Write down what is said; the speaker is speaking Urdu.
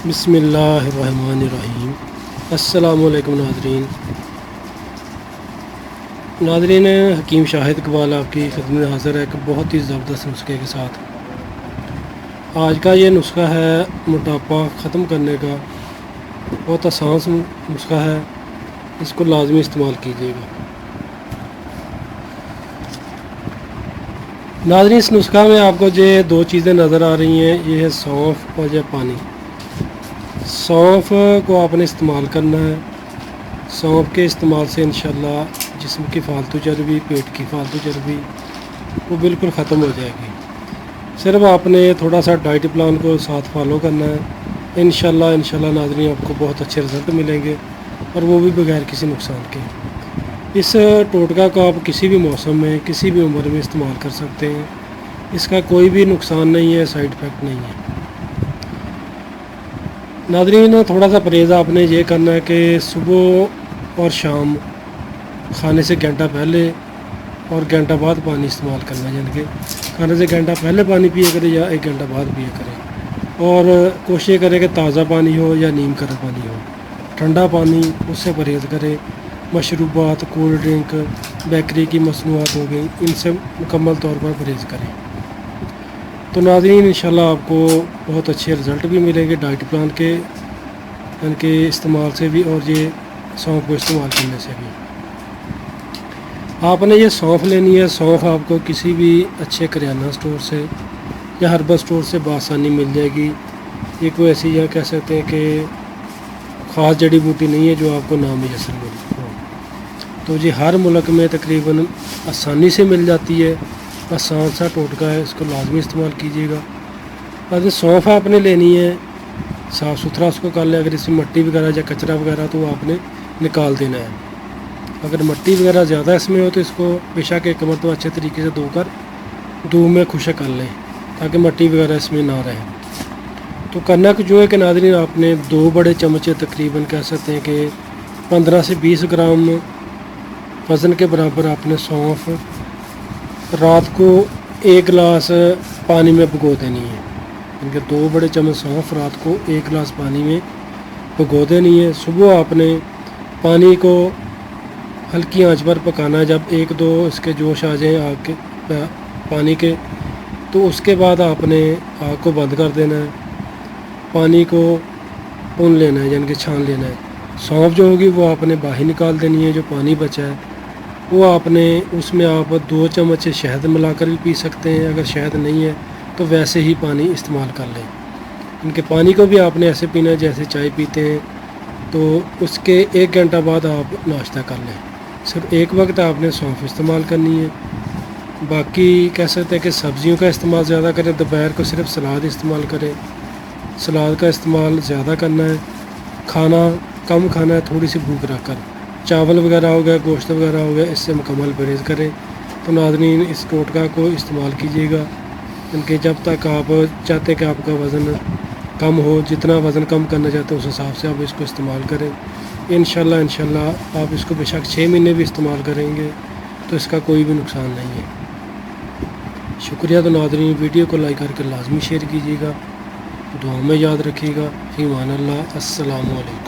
بسم اللہ الرحمن الرحیم۔ السلام علیکم ناظرین، حکیم شاہد اقبال آپ کی خدمت میں حاضر ہے ایک بہت ہی زبردست نسخے کے ساتھ۔ آج کا یہ نسخہ ہے موٹاپا ختم کرنے کا، بہت آسان نسخہ ہے، اس کو لازمی استعمال کیجیے گا۔ ناظرین، اس نسخہ میں آپ کو یہ دو چیزیں نظر آ رہی ہیں، یہ ہے سونف اور یہ پانی۔ سونف کو آپ نے استعمال کرنا ہے۔ سونف کے استعمال سے انشاءاللہ جسم کی فالتو چربی، پیٹ کی فالتو چربی وہ بالکل ختم ہو جائے گی۔ صرف آپ نے تھوڑا سا ڈائٹ پلان کو ساتھ فالو کرنا ہے، انشاءاللہ ناظرین آپ کو بہت اچھے رزلٹ ملیں گے، اور وہ بھی بغیر کسی نقصان کے۔ اس ٹوٹکا کو آپ کسی بھی موسم میں، کسی بھی عمر میں استعمال کر سکتے ہیں، اس کا کوئی بھی نقصان نہیں ہے، سائیڈ افیکٹ نہیں ہے۔ ناظرین، تھوڑا سا پرہیز آپ نے یہ کرنا ہے کہ صبح اور شام کھانے سے گھنٹہ پہلے اور گھنٹہ بعد پانی استعمال کرنا ہے، یعنی کہ کھانے سے گھنٹہ پہلے پانی پیا کرے یا ایک گھنٹہ بعد پیا کرے، اور کوشش کرے کہ تازہ پانی ہو یا نیم کرا پانی ہو۔ ٹھنڈا پانی اس سے پرہیز کرے۔ مشروبات، کولڈ ڈرنک، بیکری کی مصنوعات ہو گئی، ان سے مکمل طور پر پرہیز کریں۔ تو ناظرین، انشاءاللہ آپ کو بہت اچھے رزلٹ بھی ملیں گے ڈائٹ پلان کے ان کے استعمال سے بھی، اور یہ سونف کو استعمال کرنے سے بھی۔ آپ نے یہ سونف لینی ہے۔ سونف آپ کو کسی بھی اچھے کریانہ سٹور سے یا ہربل سٹور سے بآسانی مل جائے گی۔ یہ کوئی ایسی یا کہہ سکتے ہیں کہ خاص جڑی بوٹی نہیں ہے جو آپ کو نامیسر مل ہو، تو یہ ہر ملک میں تقریباً آسانی سے مل جاتی ہے۔ آسان سا ٹوٹکا ہے، اس کو لازمی استعمال کیجیے گا۔ اگر سونف آپ نے لینی ہے، صاف ستھرا اس کو کر لیں۔ اگر اس میں مٹی وغیرہ یا کچرا وغیرہ تو وہ آپ نے نکال دینا ہے۔ اگر مٹی وغیرہ زیادہ اس میں ہو تو اس کو بے شک ایک مرتبہ اچھے طریقے سے دھو کر دھوپ میں خشک کر لیں تاکہ مٹی وغیرہ اس میں نہ رہے۔ تو کرنا کچھ جو ہے کہ ناظرین، آپ نے 2 بڑے چمچے تقریباً کہہ سکتے ہیں کہ 15 سے 20 گرام وزن کے برابر آپ نے سونف رات کو 1 گلاس پانی میں بھگو دینی ہے۔ ان کے 2 بڑے چمچ سونف رات کو 1 گلاس پانی میں بھگو دینی ہے۔ صبح آپ نے پانی کو ہلکی آنچ پر پکانا ہے۔ جب 1-2 اس کے جوش آ جائیں آگ کے پانی کے، تو اس کے بعد آپ نے آگ کو بند کر دینا ہے۔ پانی کو پون لینا ہے، یعنی کہ چھان لینا ہے۔ سونف جو ہوگی وہ آپ نے باہر نکال دینی ہے۔ جو پانی بچا ہے وہ آپ نے اس میں آپ 2 چمچ شہد ملا کر بھی پی سکتے ہیں۔ اگر شہد نہیں ہے تو ویسے ہی پانی استعمال کر لیں۔ ان کے پانی کو بھی آپ نے ایسے پینا ہے جیسے چائے پیتے ہیں۔ تو اس کے 1 گھنٹہ بعد آپ ناشتہ کر لیں۔ صرف ایک وقت آپ نے سونف استعمال کرنی ہے۔ باقی کہہ سکتے ہیں کہ سبزیوں کا استعمال زیادہ کریں۔ دوپہر کو صرف سلاد استعمال کریں، سلاد کا استعمال زیادہ کرنا ہے۔ کھانا کم کھانا ہے، تھوڑی سی بھوک رکھ کر۔ چاول وغیرہ ہو گیا، گوشت وغیرہ ہو گیا، اس سے مکمل پرہیز کریں۔ تو ناظرین، اس ٹوٹکا کو استعمال کیجیے گا، کیونکہ جب تک آپ چاہتے ہیں کہ آپ کا وزن کم ہو، جتنا وزن کم کرنا چاہتے ہیں اس حساب سے آپ اس کو استعمال کریں۔ انشاءاللہ آپ اس کو بے شک 6 مہینے بھی استعمال کریں گے تو اس کا کوئی بھی نقصان نہیں ہے۔ شکریہ۔ تو ناظرین، ویڈیو کو لائک کر کے لازمی شیئر کیجیے گا، دعا میں یاد رکھیے گا۔ فی امان اللہ۔ السلام علیکم۔